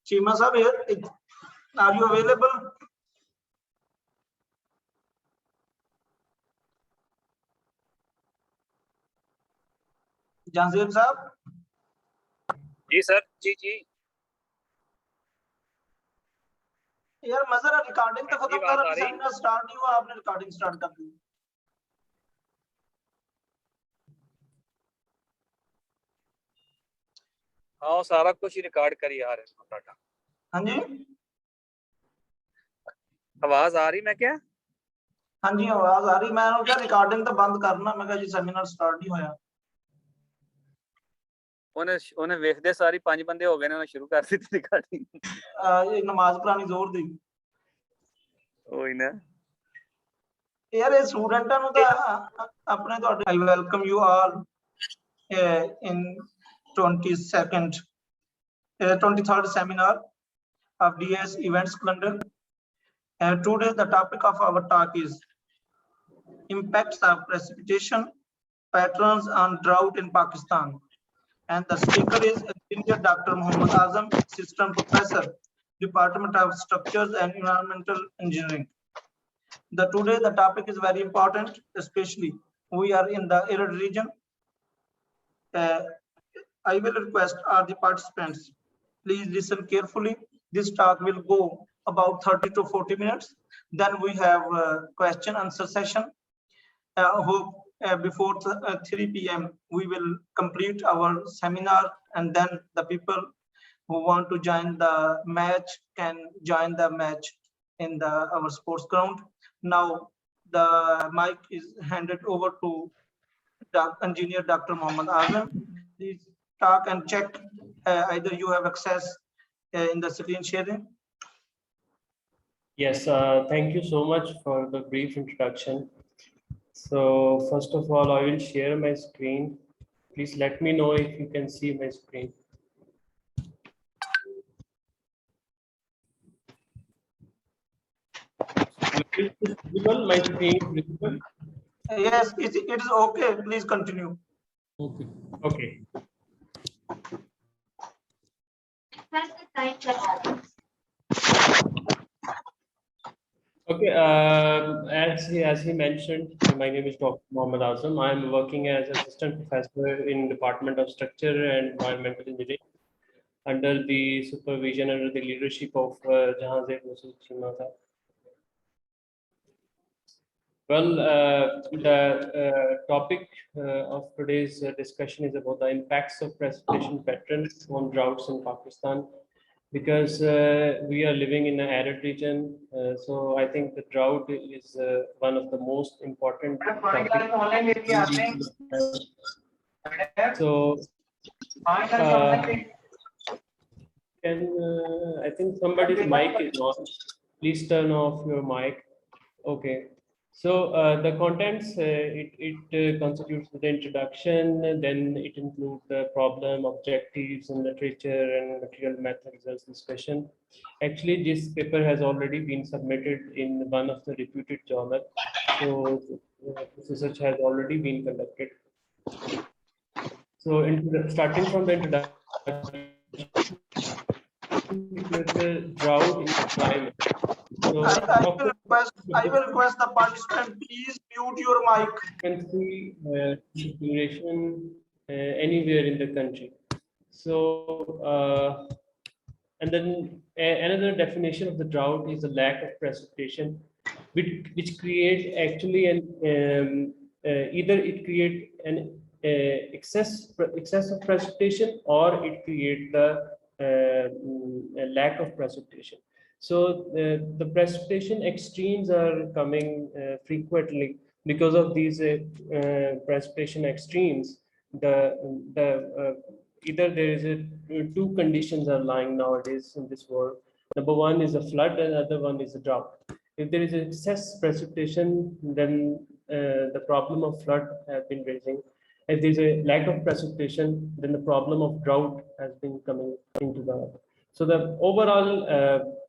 Chima sir, are you available? Janzib sir? Ji sir, ji यार Mazhar recording तो खत्म कर रहा, सेमिनार स्टार्ट नहीं हुआ, आपने रिकॉर्डिंग स्टार्ट कर दी। हाँ, सारा कुछ ही रिकॉर्ड करी आ रहा है। हाँ जी, आवाज आ रही मैं क्या? हाँ जी आवाज आ रही। मैं क्या रिकॉर्डिंग तो बंद करना, मैं जी सेमिनार स्टार्ट नहीं होया। ਉਹਨੇ ਵੇਖਦੇ ਸਾਰੀ 5 ਬੰਦੇ ਹੋ ਗਏ ਨੇ, ਉਹਨੇ ਸ਼ੁਰੂ ਕਰ ਦਿੱਤੀ ਰਿਕਾਰਡਿੰਗ। ਇਹ ਨਮਾਜ਼ ਪੜਾਣੀ ਜ਼ੋਰ ਦੀ ਉਹੀ ਨਾ यार, ये स्टूडेंटां ਨੂੰ ਤਾਂ ਆਪਣੇ ਤੁਹਾਡੇ I welcome you all in 22nd 23rd seminar of DS events calendar. Today the topic of our talk is impacts of precipitation patterns on drought in Pakistan, and the speaker is Engineer Dr. Muhammad Azam, Assistant Professor, Department of Structures and Environmental Engineering. Today the topic is very important, especially we are in the arid region. I will request all the participants, please listen carefully. This talk will go about 30 to 40 minutes. Then we have a question answer session. Hope before 3 p.m. we will complete our seminar, and then the people who want to join the match can join the match in our sports ground. Now the mic is handed over to Engineer Dr. Muhammad Azam. Please talk and check either you have access in the screen sharing. Yes, thank you so much for the brief introduction. So first of all, I will share my screen. Please let me know if you can see my screen. Visible, my screen visible? Yes, it is okay. Please continue. Okay. Okay. Okay, as he mentioned, my name is Dr. Muhammad Azam. I'm working as assistant professor in Department of Structure and Environmental Engineering under the supervision, under the leadership of Jahanzeb Chima. Well, the topic of today's discussion is about the impacts of precipitation patterns on droughts in Pakistan. Because we are living in an arid region, so I think the drought is one of the most important topics. So, I think somebody's mic is on. Please turn off your mic. Okay. So the contents, it constitutes the introduction, then it includes the problem, objectives, and literature and material method results discussion. Actually, this paper has already been submitted in one of the reputed journals. So this research has already been conducted. So starting from the introduction, the drought in climate. So I will request the participant, please mute your mic. Frequency duration anywhere in the country. So, and then another definition of the drought is the lack of precipitation, which creates actually an either it creates an excess of precipitation, or it creates the a lack of precipitation. So the precipitation extremes are coming frequently. Because of these precipitation extremes, either there is two conditions are lying nowadays in this world. Number one is a flood, and other one is a drought. If there is excess precipitation, then the problem of flood has been raising. If there is a lack of precipitation, then the problem of drought has been coming into the. So the overall,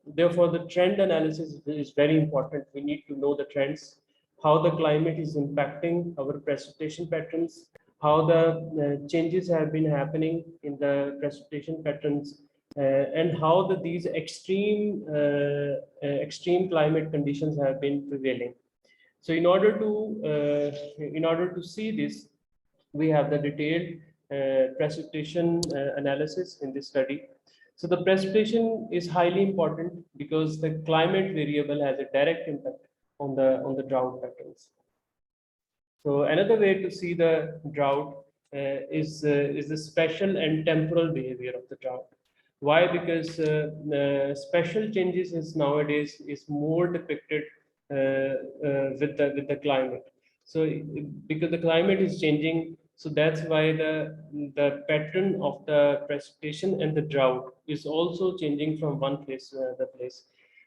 therefore, the trend analysis is very important. We need to know the trends, how the climate is impacting our precipitation patterns, how the changes have been happening in the precipitation patterns and how these extreme climate conditions have been prevailing. So in order to see this, we have the detailed precipitation analysis in this study. So the precipitation is highly important because the climate variable has a direct impact on the drought patterns. So another way to see the drought is the spatial and temporal behavior of the drought. Why? Because spatial changes is nowadays is more depicted with the climate. So because the climate is changing, so that's why the pattern of the precipitation and the drought is also changing from one place to another place.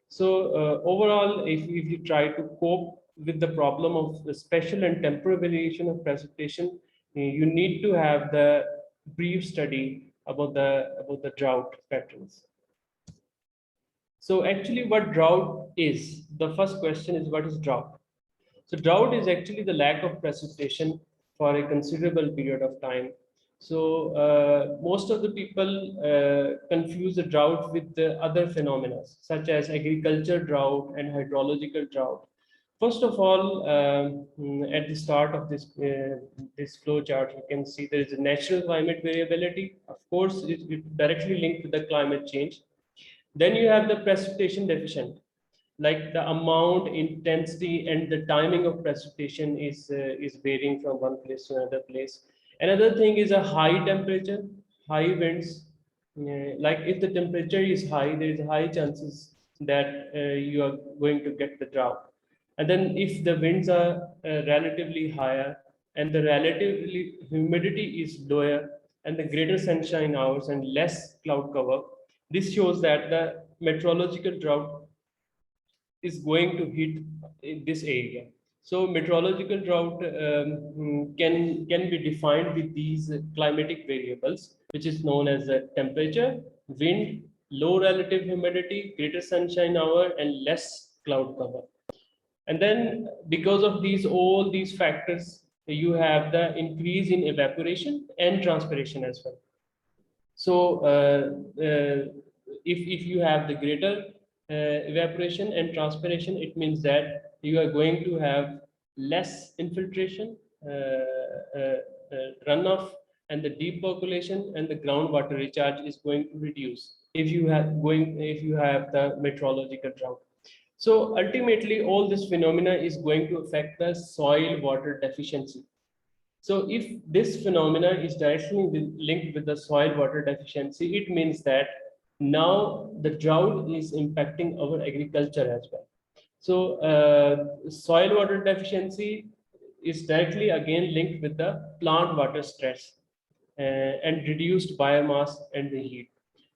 So overall, if you try to cope with the problem of the spatial and temporal variation of precipitation, you need to have the brief study about the drought patterns. So actually what drought is, the first question is, what is drought? So drought is actually the lack of precipitation for a considerable period of time. So most of the people confuse the drought with the other phenomena such as agriculture drought and hydrological drought. First of all, at the start of this flow chart, you can see there is a natural climate variability. Of course, it's directly linked to the climate change. Then you have the precipitation deficient, like the amount, intensity, and the timing of precipitation is varying from one place to another place. Another thing is a high temperature, high winds. Like if the temperature is high, there is high chances that you are going to get the drought. And then if the winds are relatively higher and the relatively humidity is lower and the greater sunshine hours and less cloud cover, this shows that the meteorological drought is going to hit in this area. So meteorological drought can be defined with these climatic variables, which is known as temperature, wind, low relative humidity, greater sunshine hour, and less cloud cover. And then because of all these factors, you have the increase in evaporation and transpiration as well. So if you have the greater evaporation and transpiration, it means that you are going to have less infiltration, runoff, and the deep percolation and the groundwater recharge is going to reduce if you have the meteorological drought. So ultimately, all this phenomena is going to affect the soil water deficiency. So if this phenomena is directly linked with the soil water deficiency, it means that now the drought is impacting our agriculture as well. So soil water deficiency is directly again linked with the plant water stress and reduced biomass and the heat.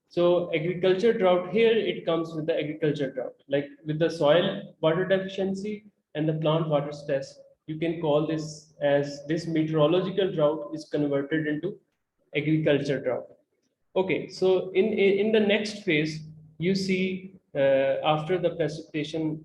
So agriculture drought here, it comes with the agriculture drought, like with the soil water deficiency and the plant water stress. You can call this as this meteorological drought is converted into agriculture drought. Okay, so in the next phase, you see after the precipitation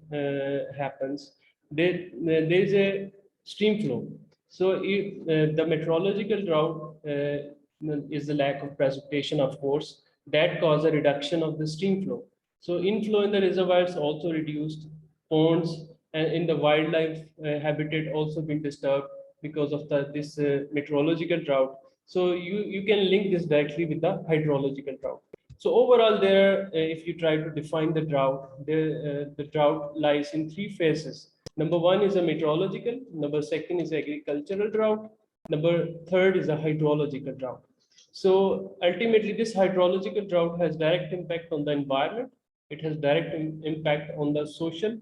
happens, there is a stream flow. So if the meteorological drought is the lack of precipitation, of course, that cause a reduction of the stream flow. So inflow in the reservoirs also reduced, ponds and in the wildlife habitat also been disturbed because of this meteorological drought. So you can link this directly with the hydrological drought. So overall there, if you try to define the drought, the drought lies in three phases. Number one is a meteorological, number second is agricultural drought, number third is a hydrological drought. So ultimately this hydrological drought has direct impact on the environment, it has direct impact on the social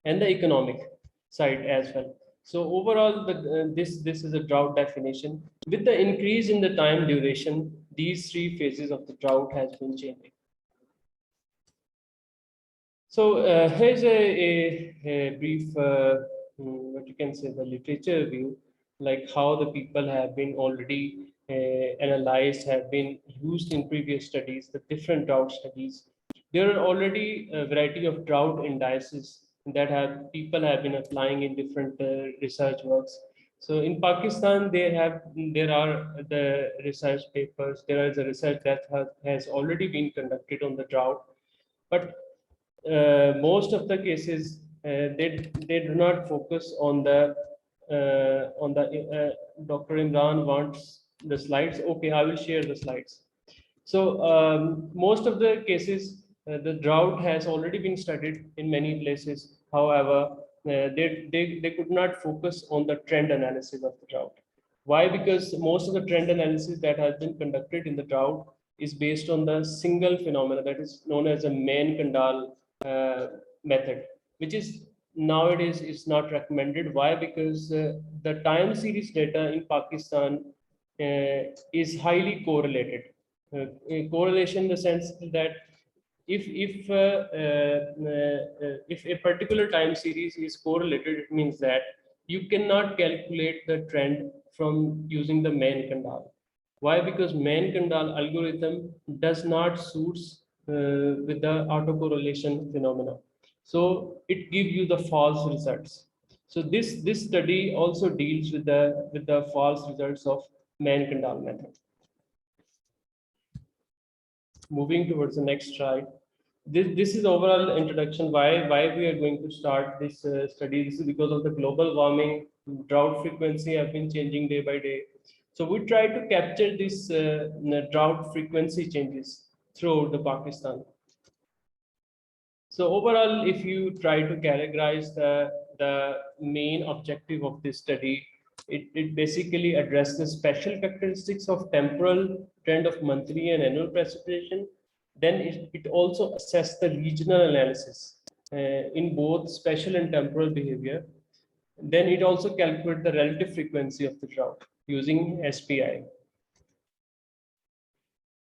and the economic side as well. So overall, this is a drought definition. With the increase in the time duration, these three phases of the drought has been changing. So here's a brief, what you can say, the literature view, like how the people have been already analyzed, have been used in previous studies, the different drought studies. There are already a variety of drought indices that people have been applying in different research works. So in Pakistan, there are the research papers. There is a research that has already been conducted on the drought, but most of the cases they do not focus on the Dr. Imran wants the slides. Okay, I will share the slides. So most of the cases, the drought has already been studied in many places. However, they could not focus on the trend analysis of the drought. Why? Because most of the trend analysis that has been conducted in the drought is based on the single phenomena that is known as a Mann-Kendall method, which is nowadays is not recommended. Why? Because the time series data in Pakistan is highly correlated. Correlation in the sense that if a particular time series is correlated, it means that you cannot calculate the trend from using the Mann-Kendall. Why? Because Mann-Kendall algorithm does not suits with the autocorrelation phenomena. So it gives you the false results. So this study also deals with the false results of Mann-Kendall method. Moving towards the next slide. This is overall introduction why we are going to start this study. This is because of the global warming, drought frequency have been changing day by day. So we try to capture this drought frequency changes throughout the Pakistan. So overall, if you try to categorize the main objective of this study, it basically addresses the special characteristics of temporal trend of monthly and annual precipitation. Then it also assesses the regional analysis in both special and temporal behavior. Then it also calculates the relative frequency of the drought using SPI.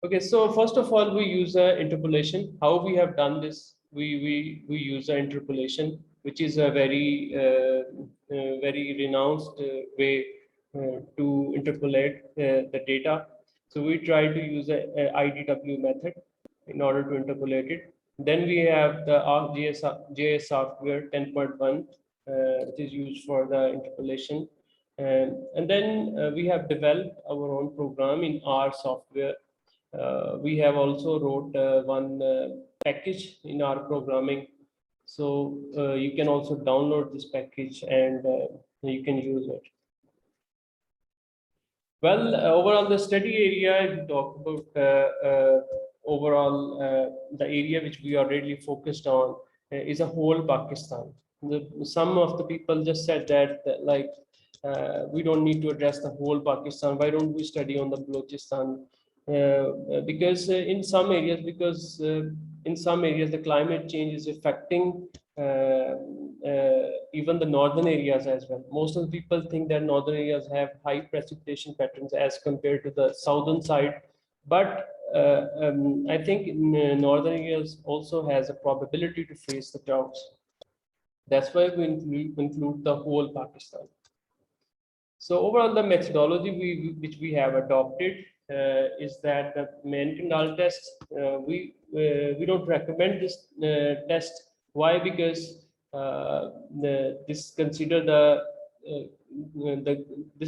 Okay, so first of all, we use interpolation. How we have done this? We use interpolation, which is a very renowned way to interpolate the data. So we try to use a IDW method in order to interpolate it. Then we have the ArcGIS software 10.1, which is used for the interpolation. And then we have developed our own program in R software. We have also wrote one package in our programming. So you can also download this package and you can use it. Well, overall, the study area, if we talk about overall, the area which we are really focused on is a whole Pakistan. Some of the people just said that like, we don't need to address the whole Pakistan. Why don't we study on the Balochistan? Because in some areas, the climate change is affecting even the northern areas as well. Most of the people think that northern areas have high precipitation patterns as compared to the southern side, but I think northern areas also has a probability to face the droughts. That's why we include the whole Pakistan. So overall, the methodology which we have adopted is that the Mann-Kendall test. We don't recommend this test. Why? Because this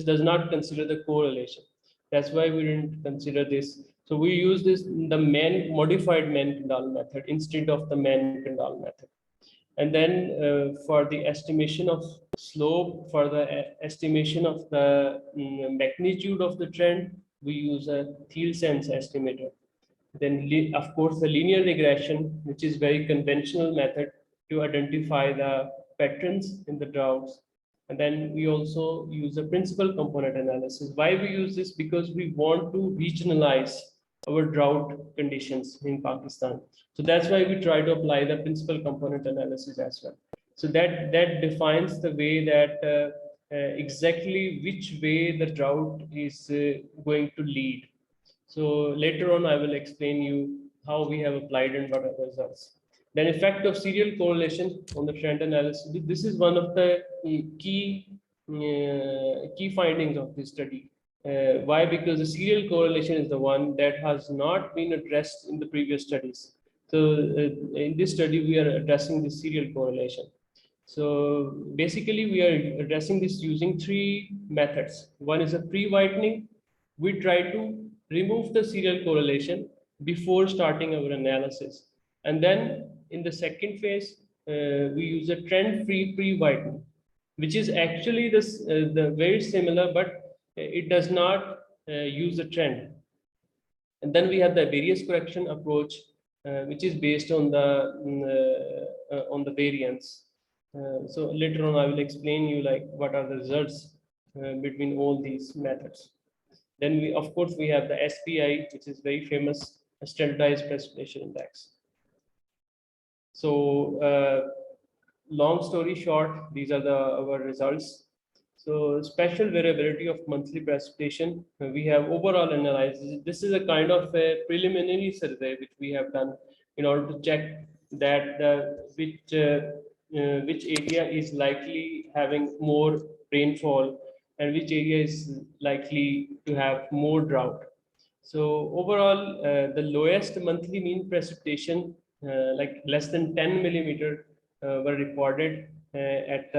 does not consider the correlation. That's why we didn't consider this. So we use the modified Mann-Kendall method instead of the Mann-Kendall method. And then for the estimation of slope, for the estimation of the magnitude of the trend, we use a Thiel-Sense estimator. Then, of course, the linear regression, which is very conventional method to identify the patterns in the droughts. And then we also use a principal component analysis. Why we use this? Because we want to regionalize our drought conditions in Pakistan. So that's why we try to apply the principal component analysis as well. So that defines the way that exactly which way the drought is going to lead. So later on, I will explain you how we have applied and what are the results. Then effect of serial correlation on the trend analysis. This is one of the key findings of this study. Why? Because the serial correlation is the one that has not been addressed in the previous studies. So in this study, we are addressing the serial correlation. So basically, we are addressing this using three methods. One is a pre-whitening. We try to remove the serial correlation before starting our analysis. And then in the second phase, we use a trend-free pre-whitening, which is actually the very similar, but it does not use a trend. And then we have the various correction approach, which is based on the variance. So later on, I will explain you like what are the results between all these methods. Then we, of course, we have the SPI, which is very famous, standardized precipitation index. So long story short, these are our results. So special variability of monthly precipitation, we have overall analysis. This is a kind of a preliminary survey which we have done in order to check that which area is likely having more rainfall and which area is likely to have more drought. So overall, the lowest monthly mean precipitation, like less than 10 millimeter, were recorded at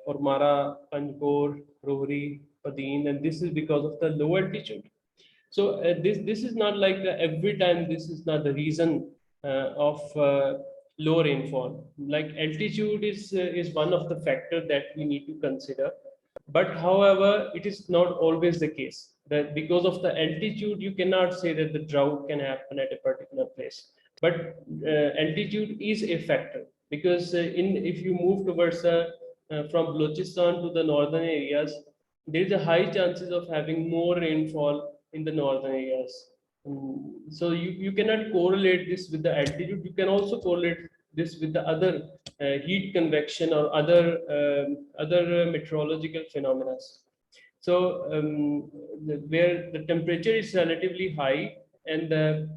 Ormara, Panjgor, Rohri, Padin, and this is because of the low altitude. So this is not like every time. This is not the reason of low rainfall. Like altitude is one of the factors that we need to consider. But however, it is not always the case that because of the altitude, you cannot say that the drought can happen at a particular place. But altitude is a factor because if you move towards from Balochistan to the northern areas, there is a high chances of having more rainfall in the northern areas. So you cannot correlate this with the altitude. You can also correlate this with the other heat convection or other meteorological phenomena. So where the temperature is relatively high and the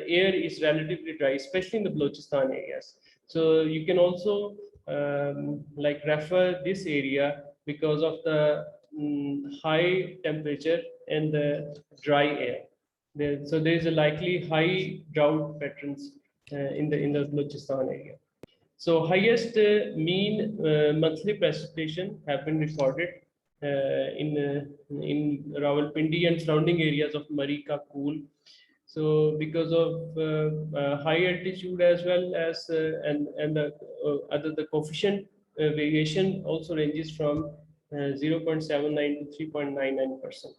air is relatively dry, especially in the Balochistan areas. So you can also like refer this area because of the high temperature and the dry air. So there is a likely high drought patterns in the Balochistan area. So highest mean monthly precipitation have been recorded in Rawalpindi and surrounding areas of Marika, Kool. So because of high altitude as well as and the coefficient variation also ranges from 0.79 to 3.99%.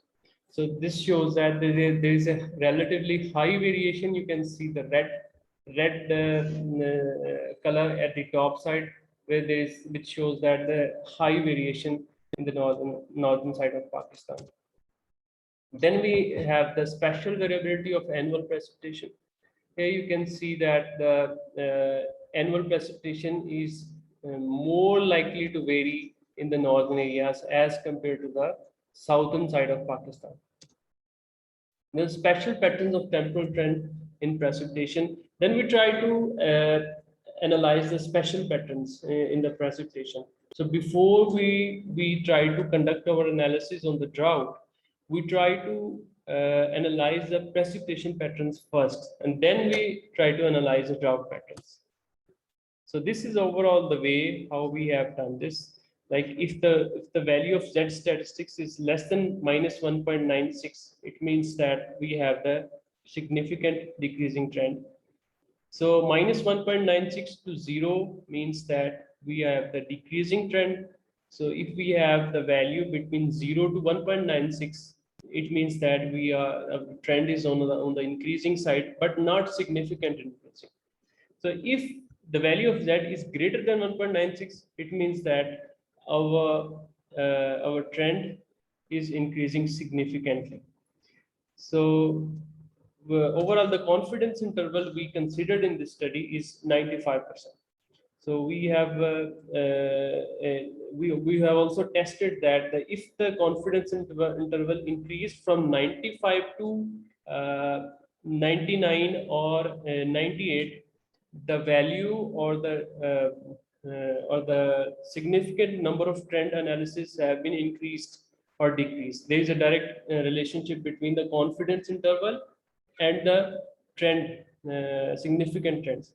So this shows that there is a relatively high variation. You can see the red color at the top side, where which shows that the high variation in the northern side of Pakistan. Then we have the special variability of annual precipitation. Here you can see that the annual precipitation is more likely to vary in the northern areas as compared to the southern side of Pakistan. The special patterns of temporal trend in precipitation. Then we try to analyze the special patterns in the precipitation. So before we try to conduct our analysis on the drought, we try to analyze the precipitation patterns first, and then we try to analyze the drought patterns. So this is overall the way how we have done this. Like if the value of Z statistics is less than -1.96, it means that we have the significant decreasing trend. So -1.96 to 0 means that we have the decreasing trend. So if we have the value between 0 to 1.96, it means that our trend is on the increasing side, but not significant increasing. So if the value of Z is greater than 1.96, it means that our trend is increasing significantly. So overall, the confidence interval we considered in this study is 95%. So we have also tested that if the confidence interval increased from 95 to 99 or 98, the value or the significant number of trend analysis have been increased or decreased. There is a direct relationship between the confidence interval and the trend, significant trends.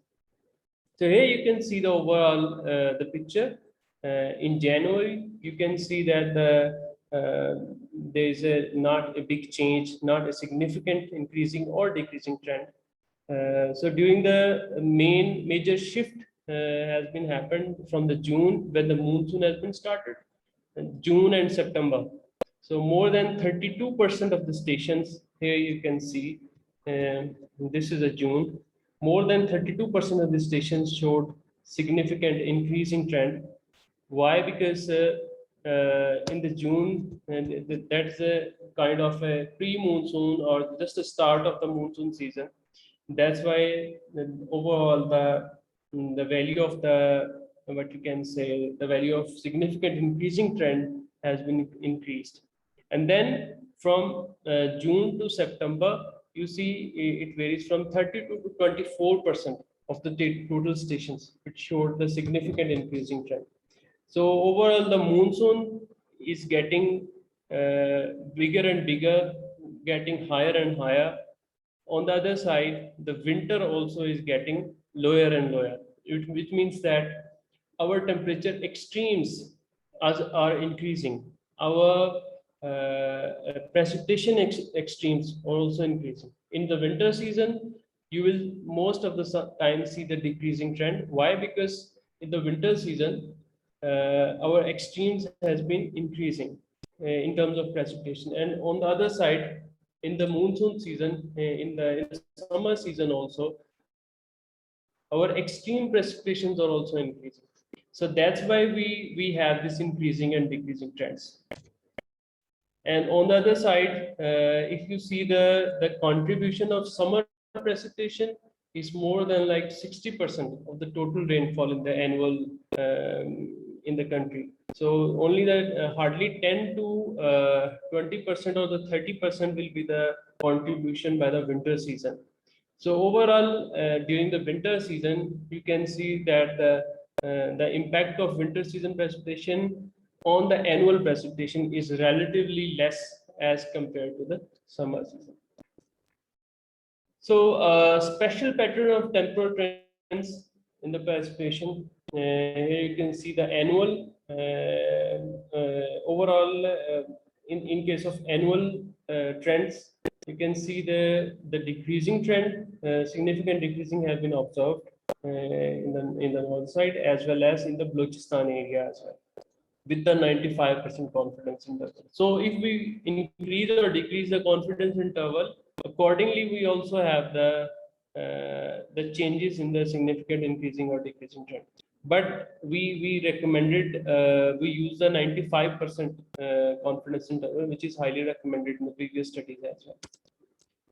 So So here you can see the overall the picture. In January, you can see that there is not a big change, not a significant increasing or decreasing trend. So during the major shift has been happened from the June when the monsoon has been started, June and September. So more than 32% of the stations here you can see, this is a June, more than 32% of the stations showed significant increasing trend. Why? Because in the June, and that's a kind of a pre-monsoon or just the start of the monsoon season. That's why overall the value of the, what you can say, the value of significant increasing trend has been increased. And then from June to September, you see it varies from 32 to 24% of the total stations, which showed the significant increasing trend. So overall, the monsoon is getting bigger and bigger, getting higher and higher. On the other side, the winter also is getting lower and lower, which means that our temperature extremes are increasing. Our precipitation extremes are also increasing. In the winter season, you will most of the time see the decreasing trend. Why? Because in the winter season, our extremes has been increasing in terms of precipitation. And on the other side, in the monsoon season, in the summer season also, our extreme precipitations are also increasing. So that's why we have this increasing and decreasing trends. And on the other side, if you see the contribution of summer precipitation is more than like 60% of the total rainfall in the annual in the country. So only the hardly 10 to 20% or the 30% will be the contribution by the winter season. So overall, during the winter season, you can see that the impact of winter season precipitation on the annual precipitation is relatively less as compared to the summer season. So special pattern of temporal trends in the precipitation. Here you can see the annual overall in case of annual trends, you can see the decreasing trend, significant decreasing has been observed in the north side as well as in the Balochistan area as well, with the 95% confidence interval. So if we increase or decrease the confidence interval, accordingly we also have the changes in the significant increasing or decreasing trend. But we recommended we use the 95% confidence interval, which is highly recommended in the previous studies as well.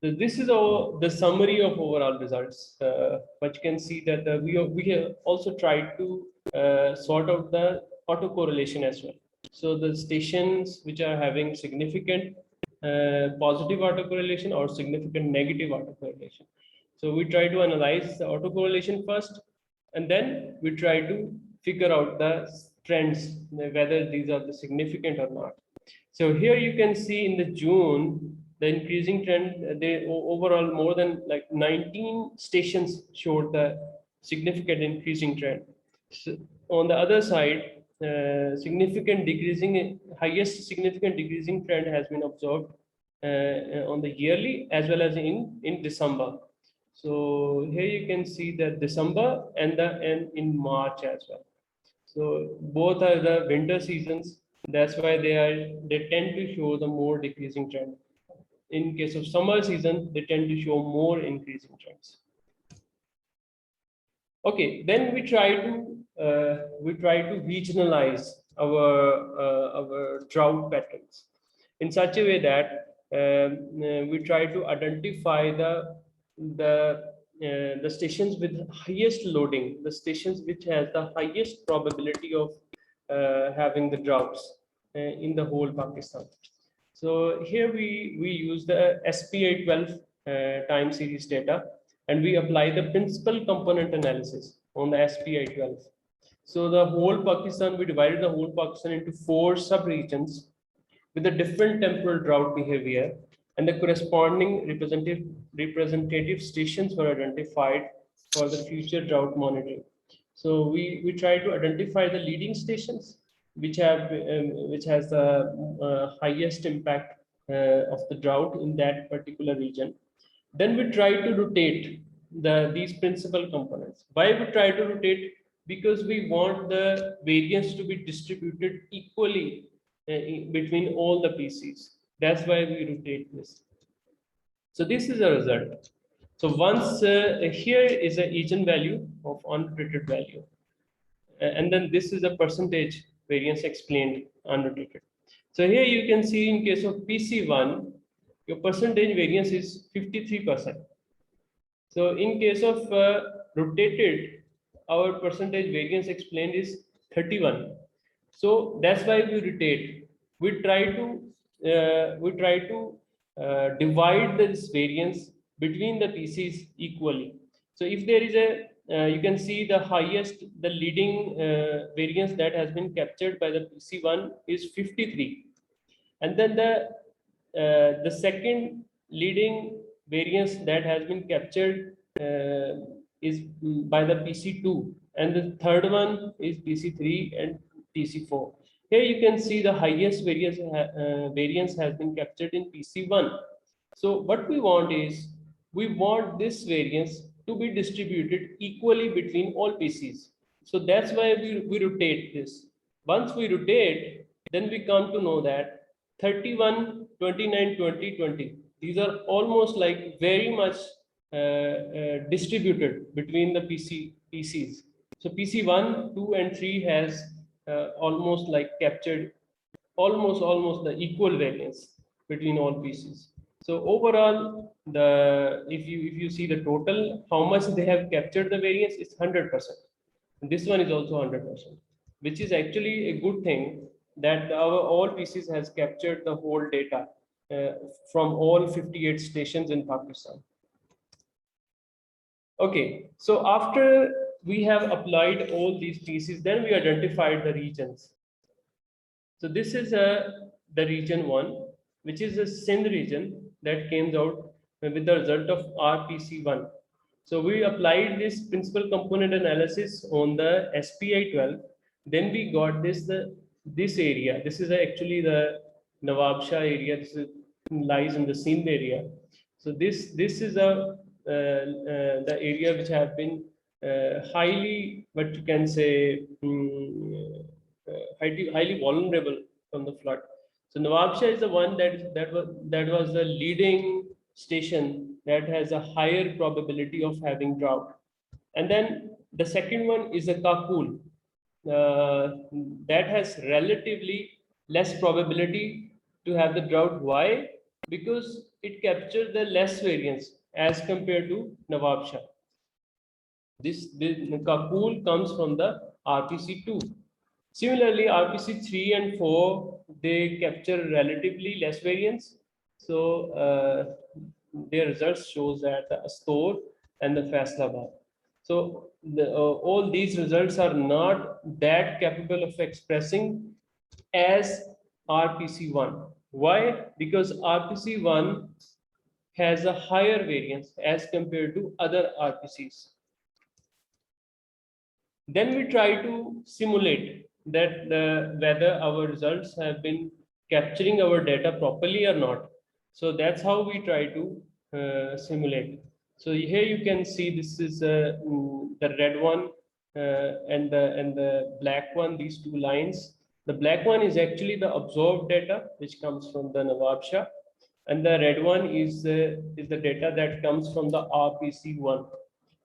So this is the summary of overall results. But you can see that we have also tried to sort out the autocorrelation as well. So the stations which are having significant positive autocorrelation or significant negative autocorrelation. So we try to analyze the autocorrelation first, and then we try to figure out the trends, whether these are the significant or not. So here you can see in the June, the increasing trend, they overall more than like 19 stations showed the significant increasing trend. So on the other side, significant decreasing, highest significant decreasing trend has been observed on the yearly as well as in December. So here you can see that December and in March as well. So both are the winter seasons. That's why they tend to show the more decreasing trend. In case of summer season, they tend to show more increasing trends. Okay, then we try to regionalize our drought patterns in such a way that we try to identify the stations with highest loading, the stations which has the highest probability of having the droughts in the whole Pakistan. So here we use the SPI 12 time series data, and we apply the principal component analysis on the SPI 12. So the whole Pakistan, we divided the whole Pakistan into 4 sub-regions with a different temporal drought behavior, and the corresponding representative stations were identified for the future drought monitoring. So we try to identify the leading stations which has the highest impact of the drought in that particular region. Then we try to rotate these principal components. Why we try to rotate? Because we want the variance to be distributed equally between all the PCs. That's why we rotate this. So this is a result. So once here is a eigenvalue of unrotated value, and then this is a percentage variance explained unrotated. So here you can see in case of PC1, your percentage variance is 53%. So in case of rotated, our percentage variance explained is 31. So that's why we rotate. We try to divide this variance between the PCs equally. So if there is a you can see the highest, the leading variance that has been captured by the PC1 is 53, and then the second leading variance that has been captured is by the PC2, and the third one is PC3 and PC4. Here you can see the highest variance has been captured in PC1. So what we want is, we want this variance to be distributed equally between all PCs. So that's why we rotate this. Once we rotate, then we come to know that 31, 29, 20, 20. These are almost like very much distributed between the PCs. So PC1, 2, and 3 has almost like captured almost the equal variance between all PCs. So overall, if you see the total, how much they have captured the variance is 100%. This one is also 100%, which is actually a good thing, that our all PCs has captured the whole data from all 58 stations in Pakistan. Okay, so after we have applied all these PCs, then we identified the regions. So this is the region 1, which is a Sindh region that came out with the result of RPC1. So we applied this principal component analysis on the SPI 12. Then we got this area. This is actually the Nawab Shah area. This lies in the Sindh area. So this is the area which have been highly, what you can say, highly vulnerable from the flood. So Nawab Shah is the one that was the leading station that has a higher probability of having drought. And then the second one is a Kakul that has relatively less probability to have the drought. Why? Because it captures the less variance as compared to Nawab Shah. This Kakul comes from the RPC2. Similarly, RPC 3 and 4, they capture relatively less variance. So their results shows that the Astor and the Faisalabad. So all these results are not that capable of expressing as RPC1. Why? Because RPC1 has a higher variance as compared to other RPCs. Then we try to simulate that whether our results have been capturing our data properly or not. So that's how we try to simulate. So here you can see this is the red one and the black one, these two lines. The black one is actually the absorbed data which comes from the Nawab Shah, and the red one is the data that comes from the RPC1.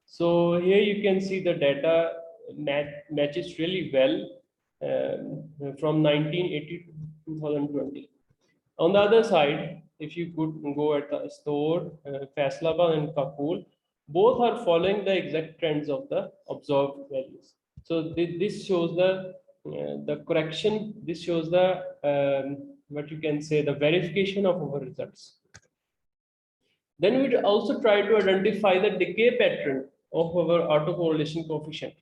So here you can see the data matches really well from 1980 to 2020. On the other side, if you could go at the Astor, Faisalabad and Kakul, both are following the exact trends of the observed values. So this shows the correction. This shows the what you can say, the verification of our results. Then we also try to identify the decay pattern of our autocorrelation coefficient.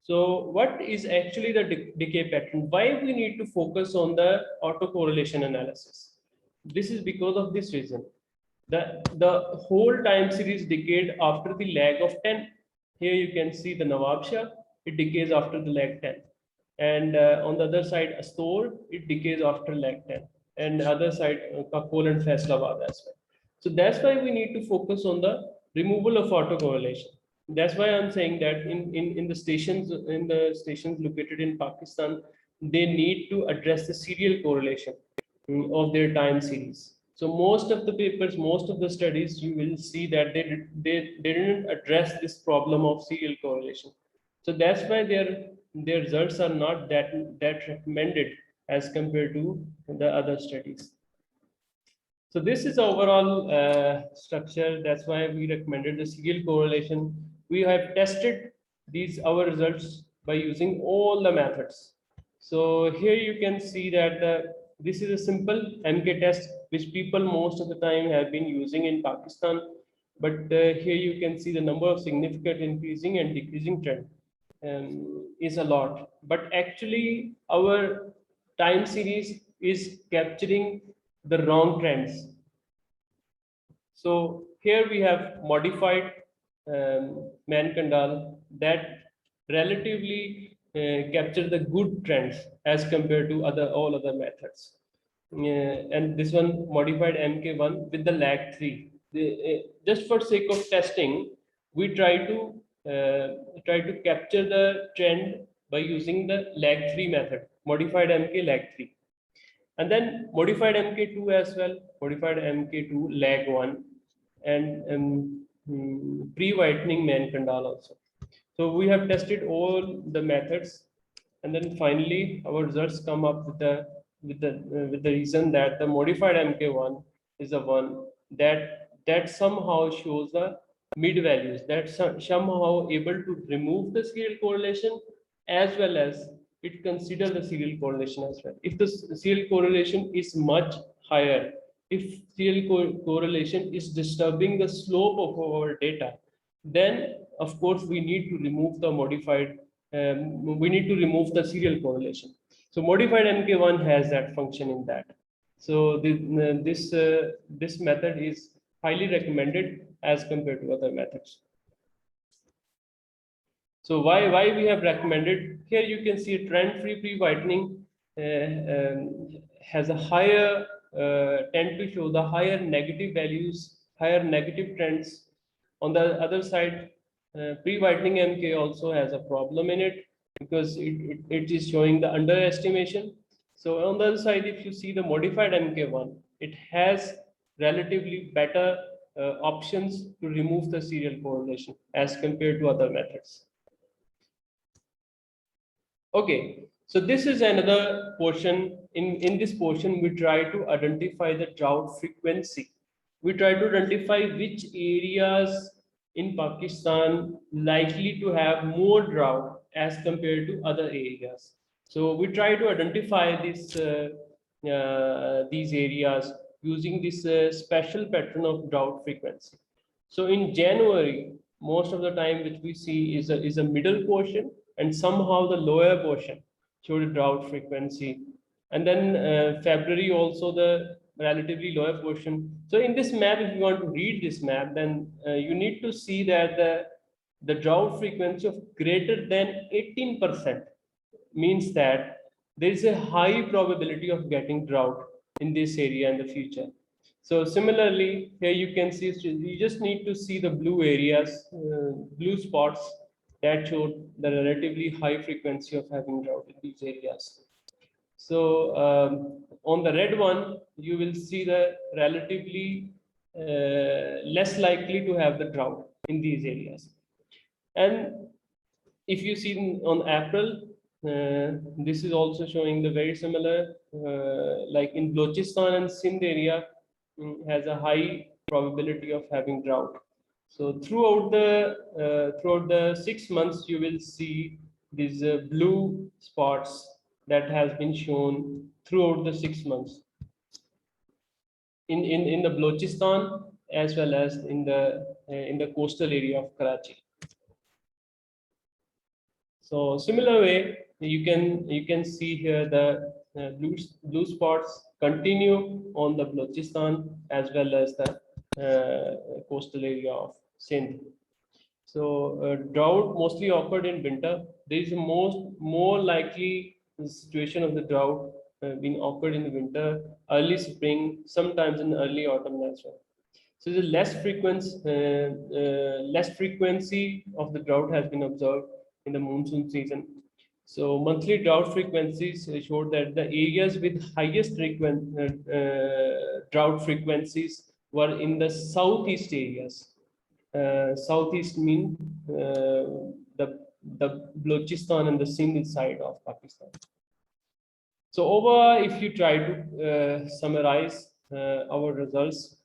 So what is actually the decay pattern? Why we need to focus on the autocorrelation analysis? This is because of this reason. The whole time series decayed after the lag of 10. Here you can see the Nawab Shah it decays after the lag 10. And on the other side, Astor, it decays after lag 10. And other side, Kakol and Faisalabad as well. So that's why we need to focus on the removal of autocorrelation. That's why I'm saying that in the stations located in Pakistan, they need to address the serial correlation of their time series. So most of the papers, most of the studies, you will see that they didn't address this problem of serial correlation. So that's why their results are not that recommended as compared to the other studies. So this is overall structure. That's why we recommended the serial correlation. We have tested our results by using all the methods. So here you can see that this is a simple MK test which people most of the time have been using in Pakistan. But here you can see the number of significant increasing and decreasing trend is a lot. But actually our time series is capturing the wrong trends. So here we have modified Mankandal that relatively capture the good trends as compared to all other methods. And this one modified MK1 with the lag 3. Just for sake of testing, we try to capture the trend by using the lag 3 method, modified MK lag 3. And then modified MK2 as well, modified MK2 lag 1, and pre-whitening Mankandal also. So we have tested all the methods, and then finally our results come up with the reason that the modified MK1 is the one that somehow shows the mid values, that somehow able to remove the serial correlation as well as it consider the serial correlation as well. If the serial correlation is much higher, if serial correlation is disturbing the slope of our data, then of course we need to remove the we need to remove the serial correlation. So modified MK1 has that function in that. So this method is highly recommended as compared to other methods. So why we have recommended? Here you can see trend-free pre-whitening has a higher tend to show the higher negative values, higher negative trends. On the other side, pre-whitening MK also has a problem in it because it is showing the underestimation. So on the other side, if you see the modified MK1, it has relatively better options to remove the serial correlation as compared to other methods. Okay, so this is another portion. In this portion, we try to identify the drought frequency. We try to identify which areas in Pakistan likely to have more drought as compared to other areas. So we try to identify these areas using this special pattern of drought frequency. So in January, most of the time which we see is a middle portion, and somehow the lower portion showed a drought frequency. And then February also the relatively lower portion. So in this map, if you want to read this map, then you need to see that the drought frequency of greater than 18% means that there is a high probability of getting drought in this area in the future. So similarly, here you can see, you just need to see the blue areas, blue spots that show the relatively high frequency of having drought in these areas. So on the red one, you will see the relatively less likely to have the drought in these areas. And if you see on April, this is also showing the very similar, like in Balochistan and Sindh area has a high probability of having drought. So throughout the 6 months, you will see these blue spots that has been shown throughout the 6 months in the Balochistan as well as in the coastal area of Karachi. So similar way, you can see here the blue spots continue on the Balochistan as well as the coastal area of Sindh. So drought mostly occurred in winter. There is a more likely situation of the drought being occurred in the winter, early spring, sometimes in early autumn as well. So the less frequency of the drought has been observed in the monsoon season. So monthly drought frequencies showed that the areas with highest drought frequencies were in the southeast areas. Southeast mean the Balochistan and the Sindh side of Pakistan. So over, if you try to summarize our results,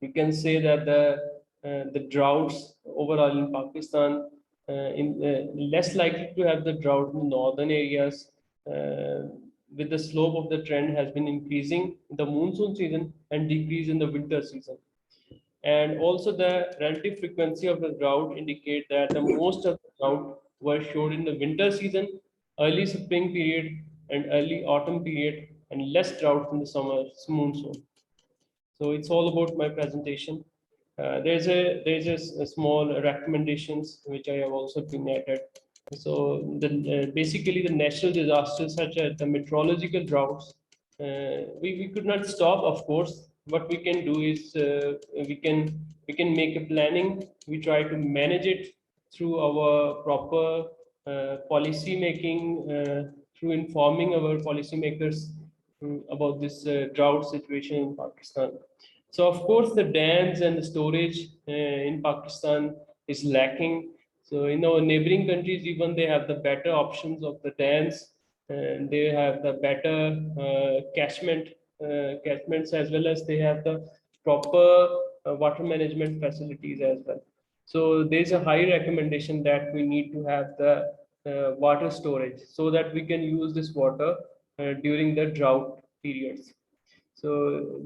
you can say that the droughts overall in Pakistan less likely to have the drought in the northern areas, with the slope of the trend has been increasing in the monsoon season and decrease in the winter season. And also the relative frequency of the drought indicate that the most of the drought were shown in the winter season, early spring period and early autumn period, and less drought in the summer monsoon. So it's all about my presentation. There's a small recommendations which I have also been added. So basically the natural disasters such as the meteorological droughts, we could not stop, of course. What we can do is we can make a planning. We try to manage it through our proper policy making, through informing our policymakers about this drought situation in Pakistan. So of course the dams and the storage in Pakistan is lacking. So in our neighboring countries, even they have the better options of the dams, and they have the better catchments, as well as they have the proper water management facilities as well. So there's a high recommendation that we need to have the water storage so that we can use this water during the drought periods. So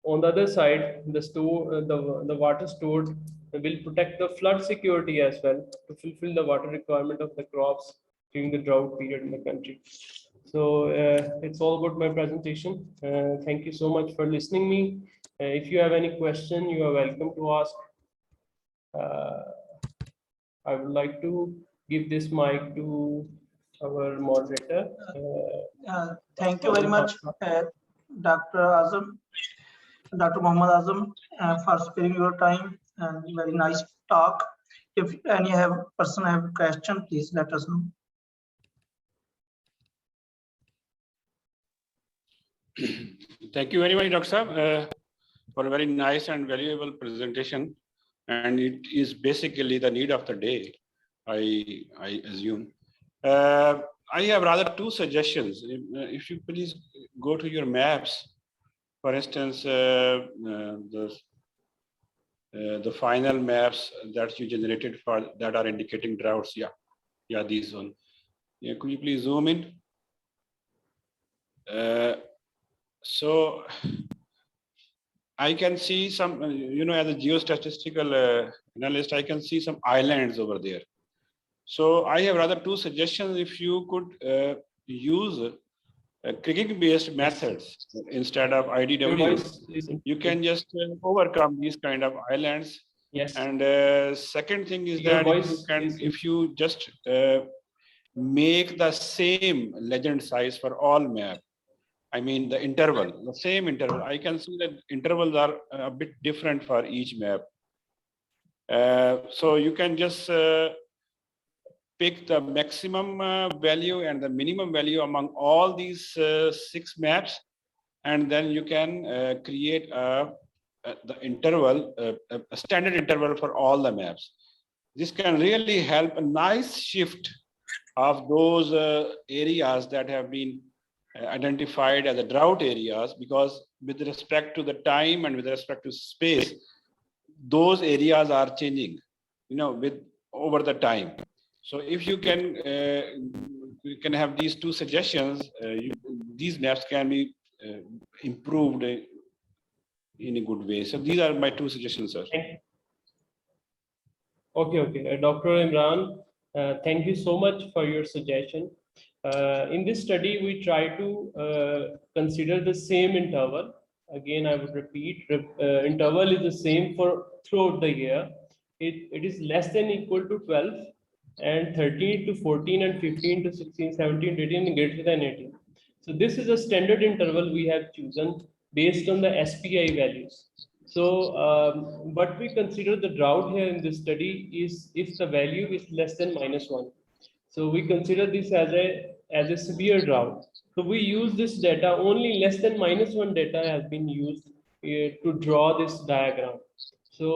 on the other side, the water stored will protect the flood security as well to fulfill the water requirement of the crops during the drought period in the country. So it's all about my presentation. Thank you so much for listening me. If you have any question, you are welcome to ask. I would like to give this mic to our moderator. Thank you very much, Dr. Azam, Dr. Muhammad Azam, for sparing your time and very nice talk. If any person have a question, please let us know. Thank you very much, Dr. Saab, for a very nice and valuable presentation. And it is basically the need of the day, I assume. I have rather two suggestions. If you please go to your maps, for instance, the final maps that you generated for that are indicating droughts. Yeah, these one. Yeah, could you please zoom in? So I can see some, as a geostatistical analyst, I can see some islands over there. So I have rather two suggestions. If you could use kriging-based methods instead of IDW, you can just overcome these kind of islands. Yes. And second thing is that if you just make the same legend size for all map, I mean the interval, the same interval. I can see that intervals are a bit different for each map. So you can just pick the maximum value and the minimum value among all these 6 maps, and then you can create the interval, a standard interval for all the maps. This can really help a nice shift of those areas that have been identified as the drought areas, because with respect to the time and with respect to space, those areas are changing, with over the time. So if you can have these two suggestions, these maps can be improved in a good way. So these are my two suggestions, sir. Okay. Dr. Imran, thank you so much for your suggestion. In this study, we try to consider the same interval. Again, I would repeat, interval is the same for throughout the year. it is less than equal to 12, and 13 to 14, and 15 to 16, 17, 18, and greater than 18. So this is a standard interval we have chosen based on the SPI values. So what we consider the drought here in this study is if the value is less than -1. So we consider this as a severe drought. So we use this data, only less than -1 data has been used to draw this diagram. So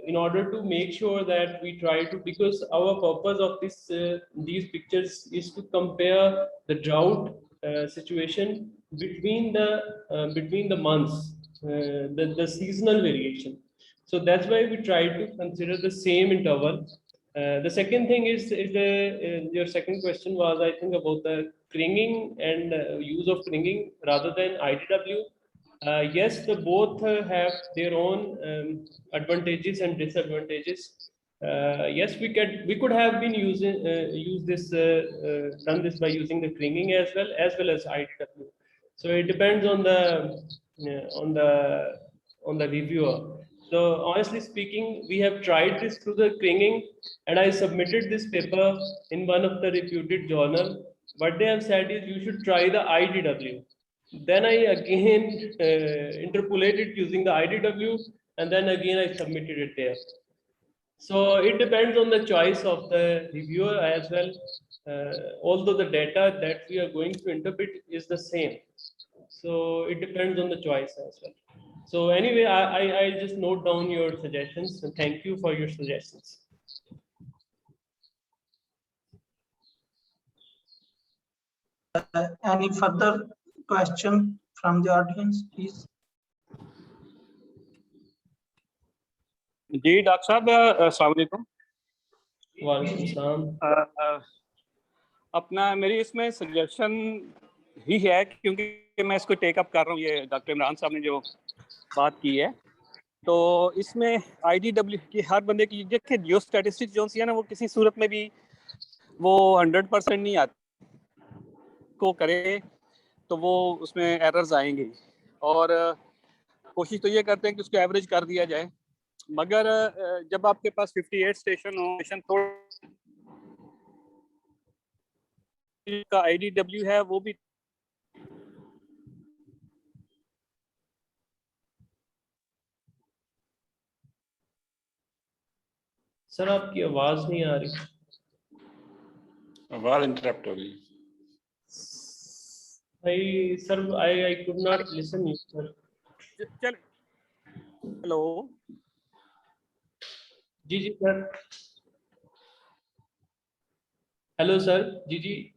in order to make sure that we try to, because our purpose of these pictures is to compare the drought situation between the months, the seasonal variation. So that's why we try to consider the same interval. The second thing is your second question was, I think, about the cringing and use of cringing rather than IDW. Yes, the both have their own advantages and disadvantages. Yes, we could have been done this by using the cringing as well as IDW. So it depends on the reviewer. So honestly speaking, we have tried this through the cringing, and I submitted this paper in one of the reputed journal. What they have said is you should try the IDW. Then I again interpolated using the IDW, and then again I submitted it there. So it depends on the choice of the reviewer as well. Although the data that we are going to interpret is the same, so it depends on the choice as well. So anyway, I just note down your suggestions, and thank you for your suggestions. Any further question from the audience, please? जी doctor साहब अस्सलाम वालेकुम। वालेकुम सलाम। अपना मेरी इसमें suggestion ही है, क्योंकि मैं इसको टेकअप कर रहा हूँ, ये डॉक्टर इमरान साहब ने जो बात की है, तो इसमें IDW की हर बंदे की देखिए जियो स्टैटिस्टिक्स जो है ना, वो किसी सूरत में भी वो 100% नहीं आती को करे तो वो उसमें एरर्स आएंगे, और कोशिश तो ये करते हैं कि उसको एवरेज कर दिया जाए, मगर जब आपके पास 58 स्टेशन हो, स्टेशन थोड़ा का IDW है वो भी सर आपकी आवाज नहीं आ रही, आवाज इंटरप्ट हो गई। I could not listen you, sir. चल हेलो जी सर, हेलो सर, जी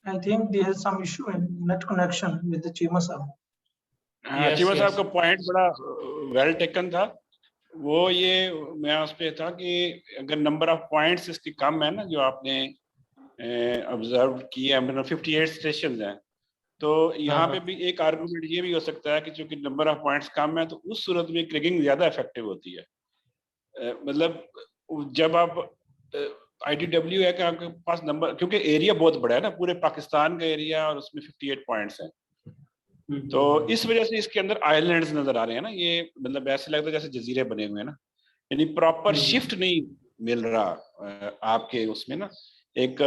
I think there is some issue in net connection with the Chima sir. Yes, Cheema साहब yes. का पॉइंट बड़ा वेल टेकन था। वो ये मैं उस पे था कि अगर नंबर ऑफ पॉइंट्स इसकी कम है ना, जो आपने ऑब्जर्व किया है, मतलब 58 स्टेशन हैं, तो यहाँ पे भी एक आर्गुमेंट ये भी हो सकता है कि चूंकि नंबर ऑफ पॉइंट्स कम है, तो उस सूरत में क्रिगिंग ज्यादा इफेक्टिव होती है। मतलब जब आप IDW है कि आपके पास नंबर, क्योंकि एरिया बहुत बड़ा है ना, पूरे पाकिस्तान का एरिया, और उसमें 58 पॉइंट्स हैं, तो इस वजह से इसके अंदर आइलैंड्स नजर आ रहे हैं ना, ये मतलब ऐसे लगता है जैसे जजीरे बने हुए हैं ना, यानी प्रॉपर शिफ्ट नहीं मिल रहा आपके उसमें ना। एक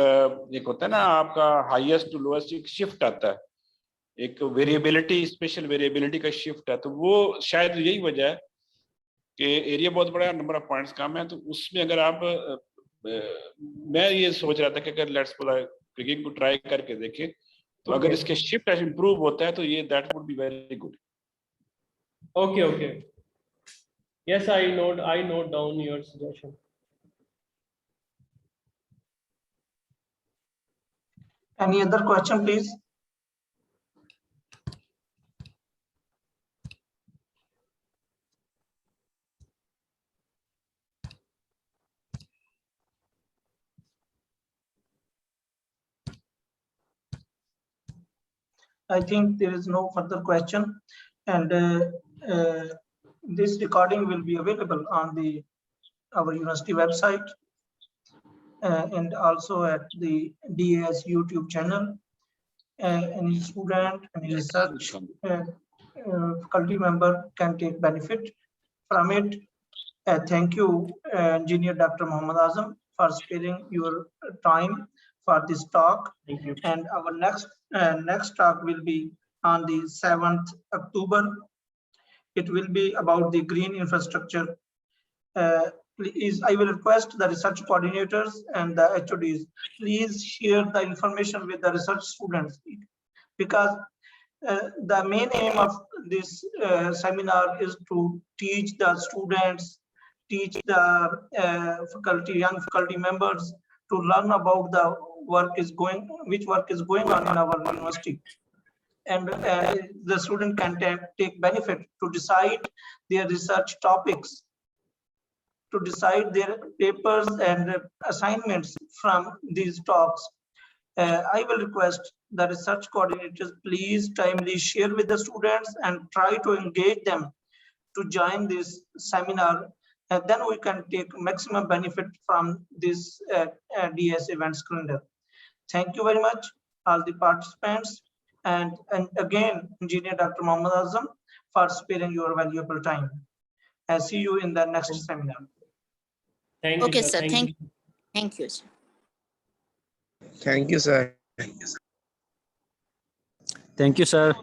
होता है ना आपका हाईएस्ट टू लोएस्ट एक शिफ्ट आता है, एक वेरिएबिलिटी, स्पेशल वेरिएबिलिटी का शिफ्ट है, तो वो शायद यही वजह है कि एरिया बहुत बड़ा है, नंबर ऑफ पॉइंट्स कम है, तो उसमें अगर आप मैं ये सोच रहा था कि अगर लेट्स क्रिगिंग को ट्राई करके देखें, तो अगर इसके शिफ्ट इंप्रूव होता है तो ये that would be very good. Okay yes, I note down your suggestion. Any other question, please? I think there is no further question, and this recording will be available on our university website. and also at the DAS YouTube channel. Any student, any research faculty member can take benefit from it. Thank you, Engineer Dr. Muhammad Azam, for sparing your time for this talk. Thank you. And our next talk will be on the 7th October. It will be about the green infrastructure. I will request the research coordinators and the HODs, please share the information with the research students, because the main aim of this seminar is to teach the students, teach the young faculty members to learn about the which work is going on in our university. And the student can take benefit to decide their research topics, to decide their papers and assignments from these talks. I will request the research coordinators, please timely share with the students and try to engage them to join this seminar. And then we can take maximum benefit from this DS events calendar. Thank you very much, all the participants. And again, Engineer Dr. Muhammad Azam, for sparing your valuable time. I'll see you in the next seminar. Thank you, Okay, sir. sir. Thank you. Thank you, sir. Thank you, sir. Thank you, sir.